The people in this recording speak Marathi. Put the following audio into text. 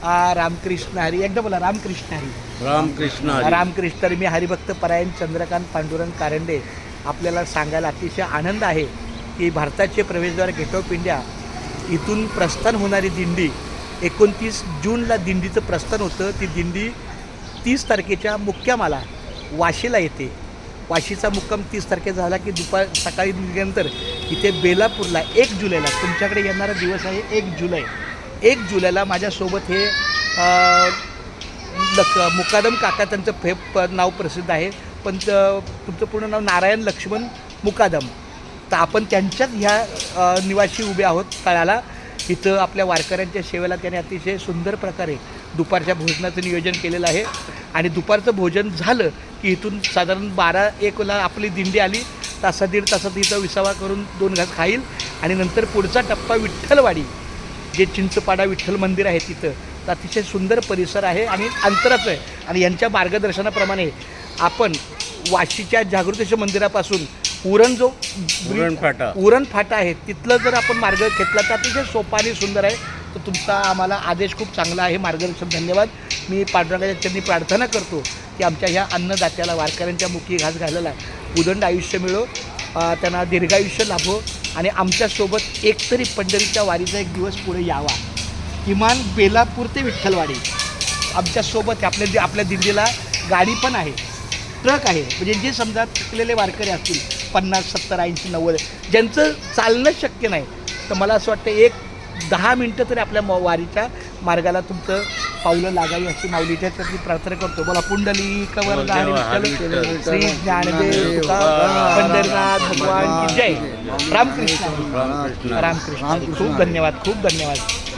रामकृष्ण हरी. एकदा बोला रामकृष्ण हरी. रामकृष्ण हरी. रामकृष्ण हरी. मी हरिभक्त परायण चंद्रकांत पांडुरंग कारंडे आपल्याला सांगायला अतिशय आनंद आहे की भारताचे प्रवेशद्वार गेट ऑफ इंडिया इथून प्रस्थान होणारी दिंडी 29 जूनला दिंडीचं प्रस्थान होतं. ती दिंडी 30 तारखेच्या मुक्कामाला वाशीला येते. वाशीचा मुक्काम 30 तारखेचा झाला की सकाळी निघाल्यानंतर इथे बेलापूरला 1 जुलैला तुमच्याकडे येणारा दिवस आहे 1 जुलै. 1 जुलैला माझ्यासोबत हे मुकादम काका, त्यांचं नाव प्रसिद्ध आहे, पण तुमचं पूर्ण नाव नारायण लक्ष्मण मुकादम. तर आपण त्यांच्याच ह्या निवासी उभे आहोत तळाला. इथं आपल्या वारकऱ्यांच्या सेवेला त्याने अतिशय सुंदर प्रकारे दुपारच्या भोजनाचं नियोजन केलेलं आहे. आणि दुपारचं भोजन झालं की इथून साधारण 12-1ला आपली दिंडी आली. तासा दीड तासात इथं विसावा करून 2 घास खाईल. आणि नंतर पुढचा टप्पा विठ्ठलवाडी, जे चिंचपाडा विठ्ठल मंदिर आहे तिथं. तर अतिशय सुंदर परिसर आहे आणि अंतराचं आहे. आणि यांच्या मार्गदर्शनाप्रमाणे आपण वाशीच्या जागृतेश्वर मंदिरापासून उरण फाटा आहे तिथलं जर आपण मार्ग घेतला तर अतिशय सोपा आणि सुंदर आहे. तर तुमचा आम्हाला आदेश खूप चांगला आहे. मार्गदर्शन धन्यवाद. मी पांडुरंगाच्या चरणी प्रार्थना करतो की आमच्या ह्या अन्नदात्याला, वारकऱ्यांच्या मुखी घास घालायला उदंड आयुष्य मिळो, त्यांना दीर्घायुष्य लाभो आणि आमच्यासोबत एकतरी पंढरीच्या वारीचा एक दिवस पुढे यावा. किमान बेलापूर ते विठ्ठलवाडी आमच्यासोबत आपल्या दिंडीला गाडी पण आहे, ट्रक आहे. म्हणजे जे समजा थकलेले वारकरी असतील 50, 70, 80, 90 ज्यांचं चालणं शक्य नाही, तर मला असं वाटतं 10 मिनटं तरी आपल्या वारीच्या मार्गाला तुमचं पावलं लागावी अशी माऊलीच्या चरणी प्रार्थना करतो. बोला पुंडलिक वरदानी विठ्ठल श्री ज्ञानदेव पंढरीनाथ भगवान की जय. रामकृष्ण. खूप धन्यवाद.